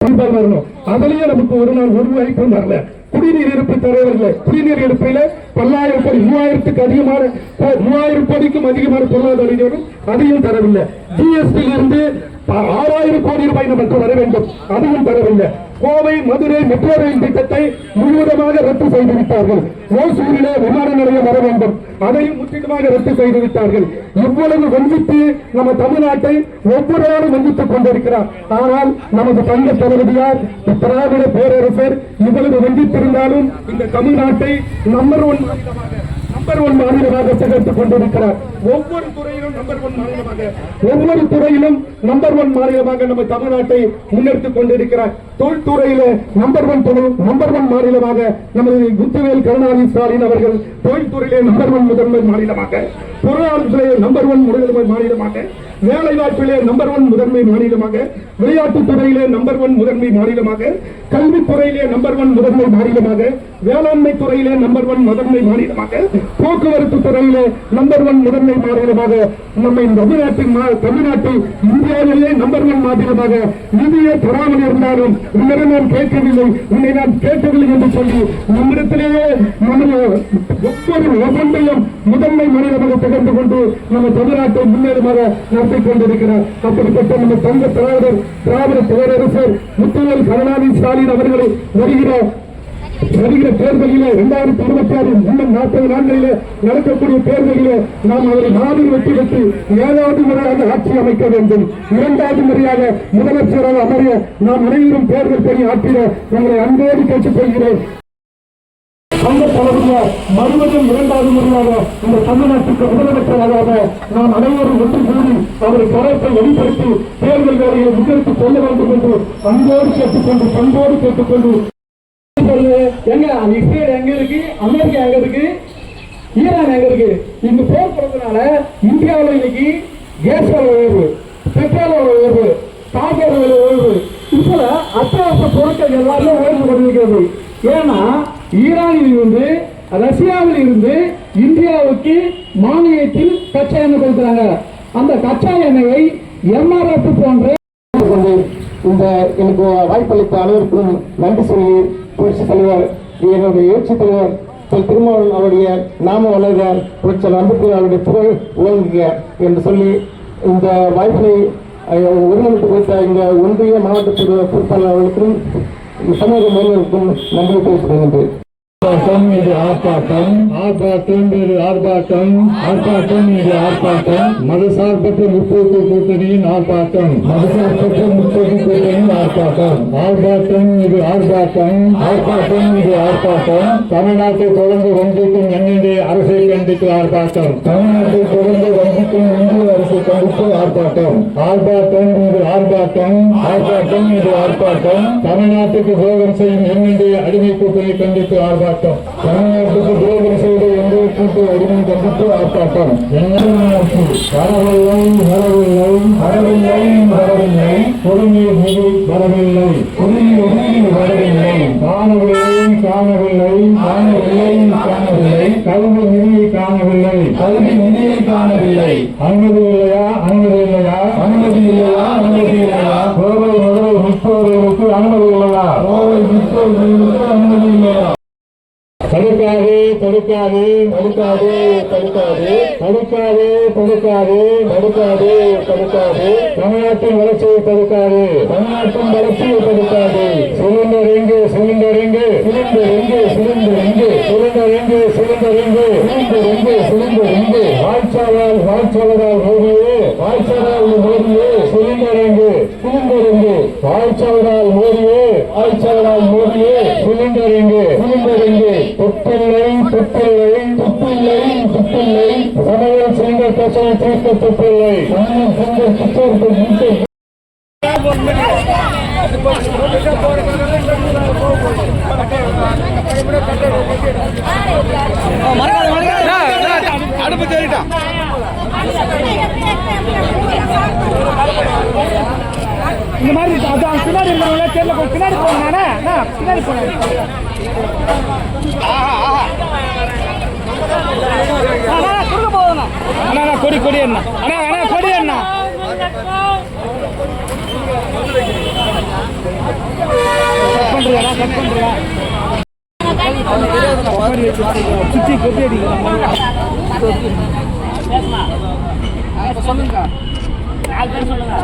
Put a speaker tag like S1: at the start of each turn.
S1: வரணும். அதுலயே நமக்கு ஒரு நாள் ஒரு வாய்ப்பும் வரல. குடிநீர் இருப்பு தரவில்லை. குடிநீர் இருப்பில 10,000 கோடி 3000க்கு அதிகமான 3000 கோடிக்கும் அதிகமான பொருளாதார அதையும் தரவில்லை. ஜிஎஸ்டி இருந்து 6,000 கோடி ரூபாய் நமக்கு வர வேண்டும், அதுவும் தரவில்லை. கோவை மதுரை மெட்ரோ ரயில் திட்டத்தை முழுவதுமாக ரத்து செய்துவிட்டார்கள். ஓசூரிலே விமான நிலையம் வர வேண்டும், அதையும் முற்றிலுமாக ரத்து செய்துவிட்டார்கள். இவ்வளவு வஞ்சித்து நம்ம தமிழ்நாட்டை ஒவ்வொரு நாளும் வஞ்சித்துக் கொண்டிருக்கிறார். ஆனால் நமது தங்க தளபதியார் திராவிட பேரரசர் இவ்வளவு வஞ்சித்திருந்தாலும் இந்த தமிழ்நாட்டை நம்பர் ஒன் மாநிலமாக சேர்த்துக் கொண்டிருக்கிறார். ஒவ்வொரு துறையிலும் நம்பர் ஒன் மாநிலமாக நம்ம தமிழ்நாட்டை முன்னெடுத்துக் கொண்டிருக்கிறார். தொழில்துறையில நம்பர் ஒன் மாநிலமாக நமது முத்துவேல் கருணாநிதி ஸ்டாலின் அவர்கள் தொழில்துறையிலே நம்பர் ஒன் முதன்மை மாநிலமாக, பொருளாதாரத்திலே நம்பர் ஒன் முதன்மை மாநிலமாக, வேலை வாய்ப்பிலே நம்பர் ஒன் முதன்மை மாநிலமாக, விளையாட்டுத் துறையிலே நம்பர் ஒன் முதன்மை மாநிலமாக, கல்வித்துறையிலே நம்பர் ஒன் முதன்மை மாநிலமாக, வேளாண்மை துறையிலே நம்பர் ஒன் முதன்மை மாநிலமாக, போக்குவரத்து துறையிலே நம்பர் ஒன் முதன்மை மாநிலமாக நம்மை தமிழ்நாட்டை இந்தியாவிலே நம்பர் ஒன் மாநிலமாக நிதியை தராமல் இருந்தாலும் உன்னை நான் கேட்கவில்லை என்று சொல்லி நம்மிடத்திலேயே ஒவ்வொன்றையும் முதன்மை மாநிலமாக திகழ்ந்து கொண்டு நம்ம தமிழ்நாட்டை முன்னேறுமாக நடத்திக் கொண்டிருக்கிறார். அப்படிப்பட்ட நம்ம தங்க திராவிட பேரரசர் முத்துவேல் கருணாநிதி ஸ்டாலின் அவர்களை வருகிற தேர்தலிலே 2026 இன்னும் 40 நாட்களிலே நடக்கக்கூடிய தேர்தலிலே நாம் அவரை நாடில் வெற்றி பெற்று 7வது முறையாக ஆட்சி அமைக்க வேண்டும். 2வது முறையாக முதலமைச்சராக அமர நாம் அனைவரும் தேர்தல் பணி ஆற்றிட உங்களை அன்போடு கேட்டுக் கொள்கிறேன். அந்த தளபதியார் மறுபடியும் 2வது முறையாக இந்த தமிழ்நாட்டுக்கு முதலமைச்சராக நாம் அனைவரும் ஒன்று கூடி அவரை கருத்தை வெளிப்படுத்தி தேர்தல் வேலையை முன்னெடுத்துக் கொள்ள வேண்டும் என்று அன்போடு கேட்டுக்கொண்டு பண்போடு கேட்டுக்கொண்டு எங்க இஸ்ரேல் எங்க இருக்கு, அமெரிக்கா எங்க இருக்கு, ஈரான் எங்க இருக்கு? இந்த போர் போறதுனால இந்தியாவில் இன்னைக்கு கேஸ் விலை உயர்வு, பெட்ரோல் விலை உயர்வு, காய்கறி விலை உயர்வு, இப்ப அத்தியாவசிய பொருட்கள் எல்லாமே உயர்ந்து கொண்டிருக்கிறது. ஏன்னா ஈரானில் இருந்து ரஷ்யாவில் இருந்து இந்தியாவுக்கு மானியத்தில் கச்சா எண்ணெய் கொடுக்கிறாங்க. அந்த கச்சா எண்ணெயை எம்ஆர்எஃப் போன்ற இந்த எனக்கு வாய்ப்பளித்த அனைவருக்கும் நன்றி சொல்லி புரட்சித் தலைவர் என்னுடைய எழுச்சித் தலைவர் திருமாவளவன் அவருடைய நாம வளர்க, புரட்சி அம்பேத்கர் அவருடைய புகழ் ஓங்குக என்று சொல்லி இந்த வாய்ப்பை ஒருங்கிணைத்து கொடுத்த இந்த ஒன்றிய மாவட்ட பொறுப்பாளர் அவர்களுக்கும் சமூக மேலருக்கும் நன்றி தெரிவித்துக் கொள்கின்றேன். இது ஆர்ப்பாட்டம், ஆர்ப்பாட்டம் இது ஆர்ப்பாட்டம், ஆர்ப்பாட்டம் இது ஆர்ப்பாட்டம், மதசார்பற்ற முற்போக்கு கூட்டணியின் ஆர்ப்பாட்டம், மதசார்பற்ற முற்போக்கு கூட்டணியின் ஆர்ப்பாட்டம், ஆர்ப்பாட்டம் இது ஆர்ப்பாட்டம், ஆர்ப்பாட்டம் இது ஆர்ப்பாட்டம், தமிழ்நாட்டை தொடர்ந்து வஞ்சிக்கும் என்என்டி அரசை கண்டித்து ஆர்ப்பாட்டம், தமிழ்நாட்டை தொடர்ந்து வஞ்சிக்கும் இந்திய அரசை கண்டித்து ஆர்ப்பாட்டம், ஆர்ப்பாட்டம் இது ஆர்ப்பாட்டம், ஆர்ப்பாட்டம் இது ஆர்ப்பாட்டம், தமிழ்நாட்டுக்கு துரோகம் செய்யும் என்என்டி அடிமை கூட்டணி கண்டித்து ஆர்ப்பாட்டம், தமிழ்நாட்டுக்கு துரோகம் செய்த எந்த கூட்டு அடிமை கண்டித்து ஆர்ப்பாட்டம். வரவில்லை வரவில்லை வரவில்லை வரவில்லை, குடிநீர் நிதி வரவில்லை, குடிநீர் நிதி வரவில்லை, காணவில்லை காணவில்லை காணவில்லை காணவில்லை, கல்வி நிதியை காணவில்லை, கல்வி நிதியை காணவில்லை, அனுமதி இல்லையா அனுமதி இல்லையா அனுமதி இல்லையா அனுமதி இல்லையா, கோவை மதுரை மெட்ரோ ரயிலுக்கு அனுமதி இல்லையா, கோவை மெட்ரோ ரயிலுக்கு அனுமதி இல்லையா, தடுக்காதே தடுக்காதே தடுக்காதே தடுக்காதே தடுக்காதே தடுக்காதே தடுக்காதே தடுக்காதே, தமிழ்நாட்டின் வளர்ச்சியை தடுக்காதே, தமிழ்நாட்டின் வளர்ச்சியை தடுக்காதே, சிலிண்டர் எங்கே சிலிண்டர் எங்கே சிலிண்டர் எங்கே சிலிண்டர் எங்கே சிலிண்டர் எங்கே சிலிண்டர் எங்கே சிலிண்டர் எங்கே சிலிண்டர் எங்கே, வாய்ச்சாளரால் மோதியே வாய்ச்சாளரால் மோதியே சிலிண்டர் எங்கே சிலிண்டர் எங்கே, வாய்ச்சாளரால் மோதியே வாய்ச்சாளரால் மோதியே சிலிண்டர் எங்கே சிலிண்டர் எங்கே, துப்பில்லை துப்பில்லை துப்பில்லை துப்பில்லை, சமையல் சிலிண்டர் பிரச்சனை தீர்க்க துப்பில்லை, சமையல் சிலிண்டர் பிரச்சனை அடுப்பு தேடிட்டா இந்த மாதிரி பின்னாடி இருக்கிறவங்கள தெரியல, பின்னாடி போனானே பின்னாடி போனேன். அண்ணா கொடி கொடி அண்ணா அண்ணா அண்ணா கொடி அண்ணா
S2: சுத்தி கொப்பி அடிக்கலாம் சொல்லுங்க சொல்லுங்க